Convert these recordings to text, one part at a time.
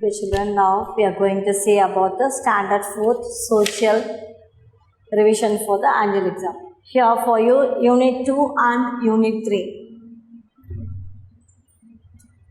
Okay, children, now we are going to say about the standard 4th social revision for the annual exam. Here for you, Unit 2 and Unit 3.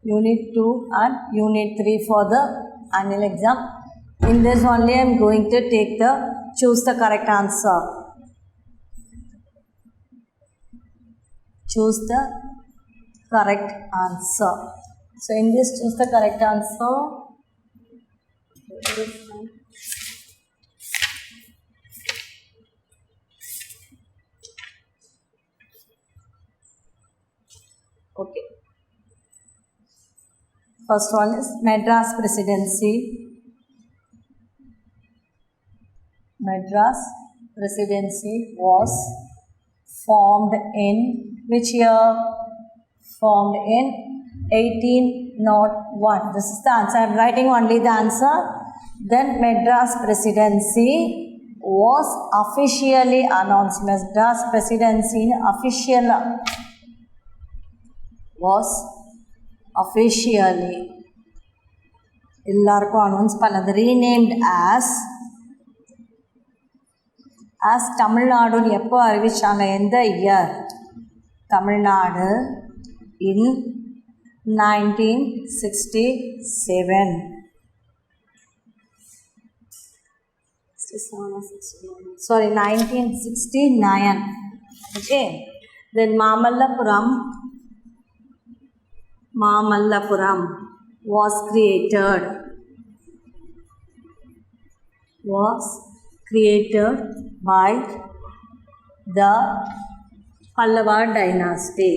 Unit 2 and Unit 3 for the annual exam. In this only I am going to take the choose the correct answer. Choose the correct answer. So in this choose the correct answer. Okay. First one is Madras Presidency. Madras Presidency was formed in which year? Formed in 1801. This is the answer. I am writing only the answer. Then Madras Presidency was officially announced. Madras Presidency official was officially எல்லாருக்கும் announce பண்ணது renamed as தமிழ்நாடுன்னு எப்போ அறிவிச்சாங்க? எந்த year? Tamil Nadu in 1967. Sorry, 1969. Okay. Then Mamallapuram was created by the Pallava dynasty.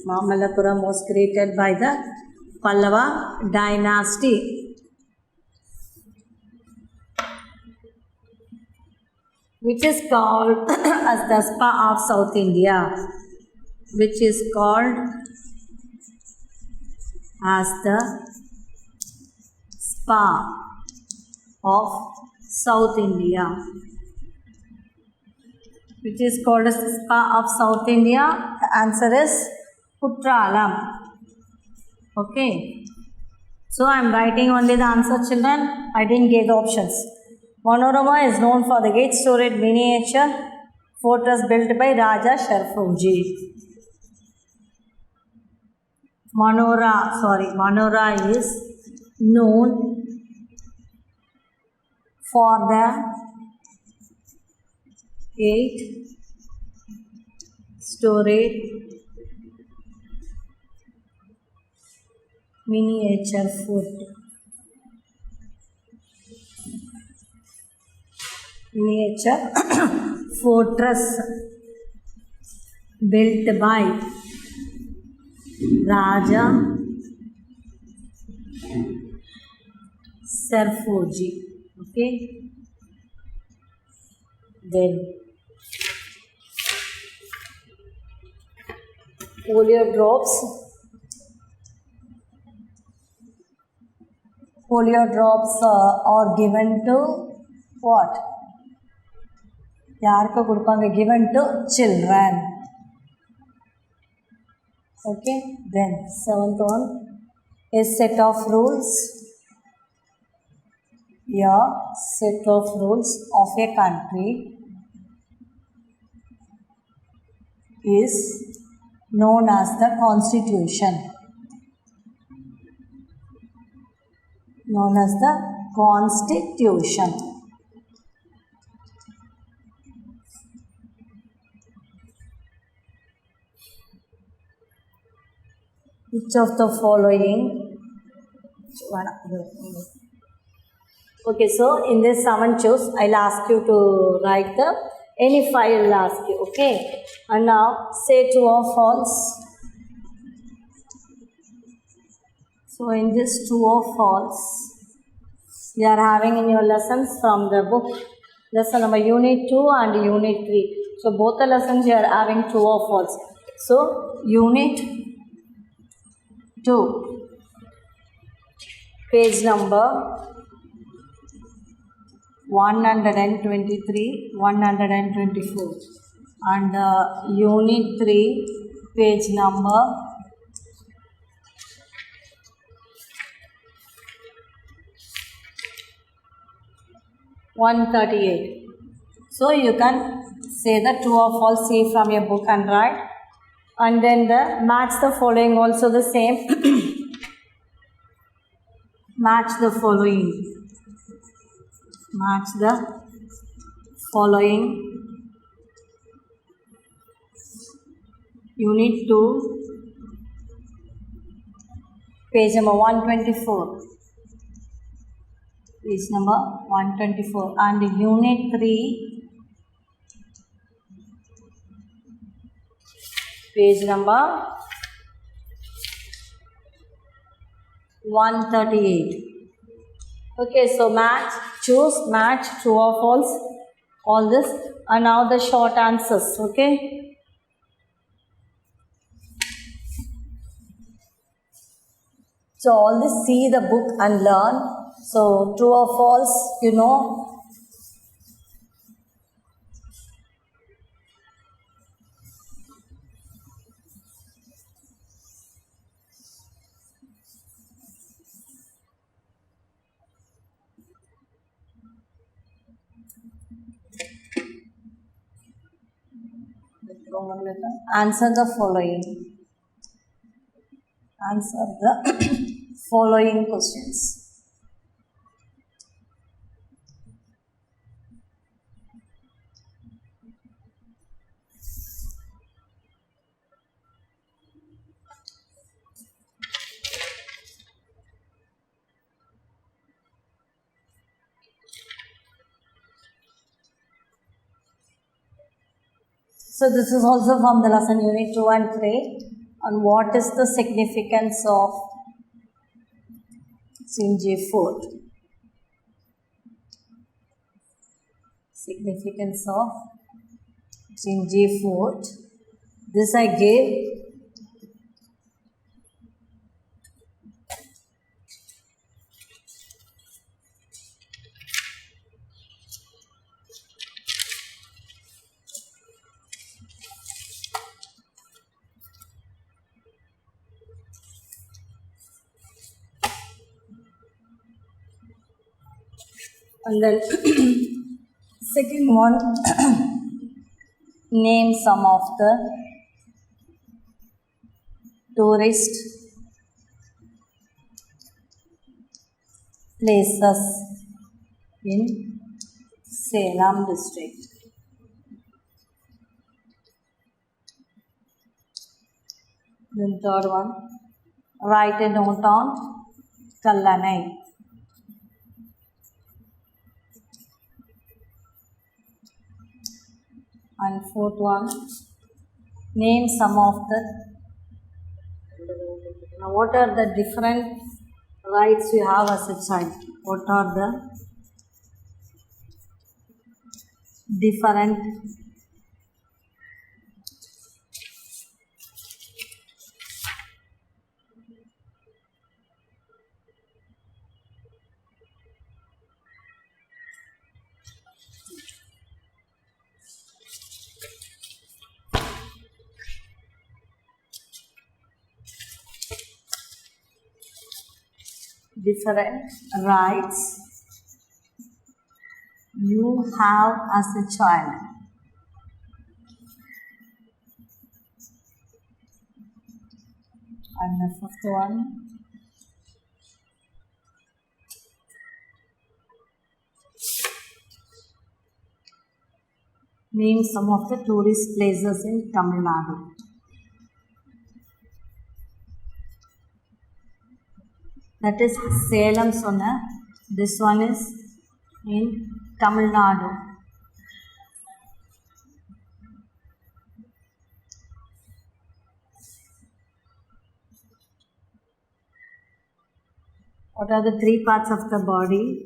Mamallapuram was created by the Pallava dynasty. Which is called as the Spa of South India. Which is called as the Spa of South India. Which is called as the Spa of South India. The answer is Kutralam. Okay. So I am writing only the answer, children. I didn't give the options. Manorama is known for the gate storage miniature fortress built by Raja Sharfuji. Manora is known for the 8-story miniature fortress built by Raja Sharfuji. Okay. Then polio drops are given to what? யாருக்கு கொடுப்பாங்க? given to children. Okay. Then 7th one is set of rules. Set of rules of a country is known as the constitution. Which of the following? Okay, so in this 7 choose, I'll ask you to write any 5 I'll ask you. Okay. And now say true or false. So in this true or false, you are having in your lessons from the book, lesson number Unit 2 and Unit 3. So both the lessons you are having true or false. So Unit 2, page number 123, 124. And Unit 3, page number 138. So you can say the true or false, see from your book and write. And then the match the following also the same. Match the following. Match the following. Unit 2, page number 124. Page number 124. And Unit 3, page number 138. Okay, so choose match, true or false, all this. And now the short answers, okay. So all this, see the book and learn. So true or false, you know. Answer the following. Answer the following questions. So this is also from the lesson unit 2 and 3. And what is the significance of Sinjay Fort? Significance of Sinjay Fort. This I gave. And then second one, name some of the tourist places in Salem district. Then third one, write a note on Kallanai. And fourth one, name some of the, now what are the different rights you have as a child? What are the different rights you have as a child? And the fifth one, name some of the tourist places in Tamil Nadu. That is Salem Sonna. This one is in Tamil Nadu. What are the three parts of the body?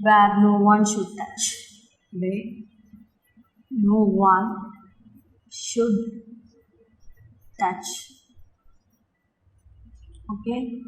Where no one should touch. Where no one should touch. Okay.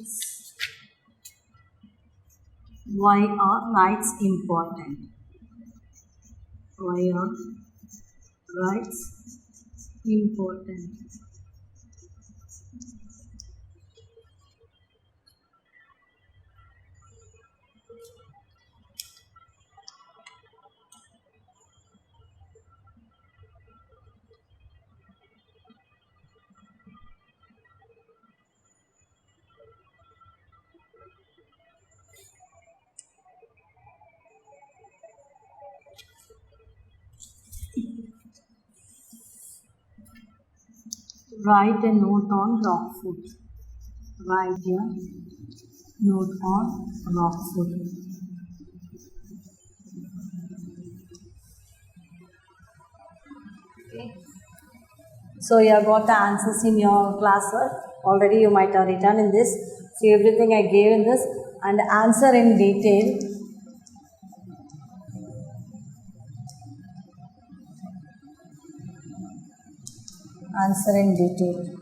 is why are rights important? Why are rights important? Write a note on rock food. Write a note on rock food. Okay. So you have got the answers in your classwork. Already you might have written in this. See everything I gave in this and answer in detail. Answer in detail.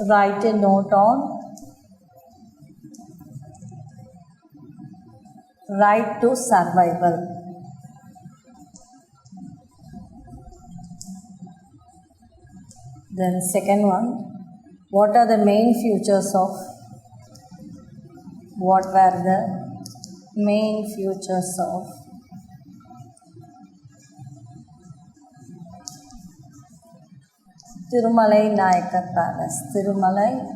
Write a note on right to survival. Then second one, what are the main features of, what were the main features of Tirumalai Nayakar Palace? Tirumalai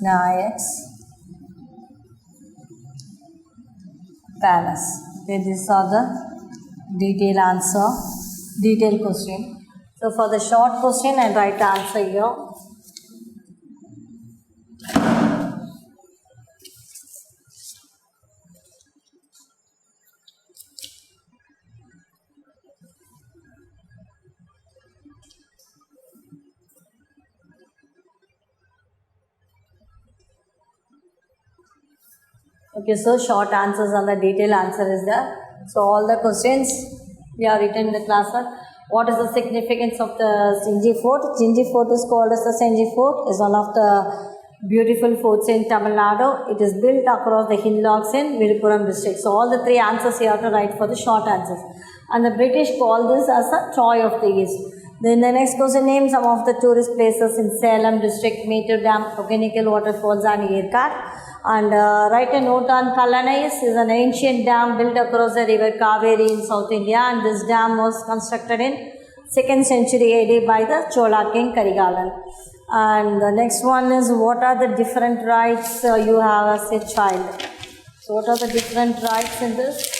Nayak's Palace. Okay, these are the detailed answer, detailed question. So for the short question, I'll write the answer here. Okay, so short answers and the detailed answer is there. So all the questions we have written in the classwork. What is the significance of the Senji Fort? Senji Fort is called as the Senji Fort. Is one of the beautiful forts in Tamil Nadu. It is built across the hillocks in Viluppuram district. So all the three answers you have to write for the short answers. And the British call this as the Troy of the East. Then the next question, name some of the tourist places in Salem district, Metur Dam, Botanical Waterfalls and Yerkad. And write a note on Kallanais is an ancient dam built across the river Kaveri in South India, and this dam was constructed in 2nd century AD by the Chola king Karigalan. And the next one is, what are the different rights you have as a child? So what are the different rights in this?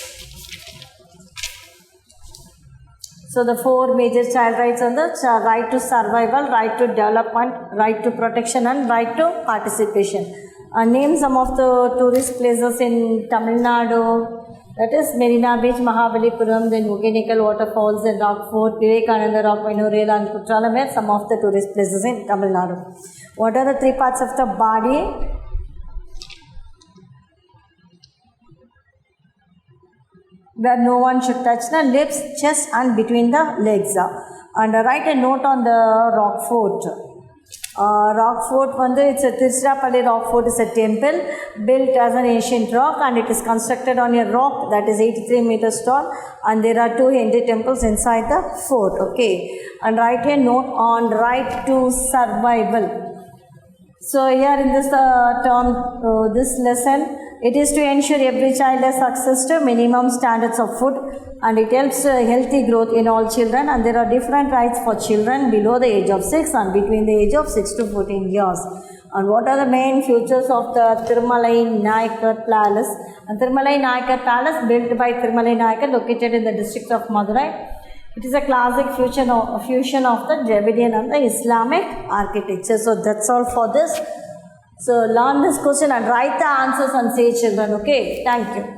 So the four major child rights are the right to survival, right to development, right to protection and right to participation. Name some of the tourist places in Tamil Nadu. That is Marina Beach, Mahabalipuram, then Botanical Waterfalls, then Rock Fort, Vivekananda Rock Memorial and Kutralam are some of the tourist places in Tamil Nadu. What are the three parts of the body? Where no one should touch the lips, chest and between the legs. And write a note on the Rock Fort. Rock Fort, it's a Tiruchirappalli Rock Fort is a temple built as an ancient rock, and it is constructed on a rock that is 83 meters tall, and there are 2 Hindu temples inside the fort. Okay, and write a note on right to survival. So here in this term, this lesson, it is to ensure every child has access to minimum standards of food, and it helps healthy growth in all children, and there are different rights for children below the age of 6 and between the age of 6 to 14 years. And what are the main features of the Tirumalai Nayakar Palace? And Tirumalai Nayakar Palace, built by Tirumalai Nayakar, located in the district of Madurai. It is a classic fusion of the Dravidian and the Islamic architecture. So that's all for this. So learn this question and write the answers and say children. Okay, thank you.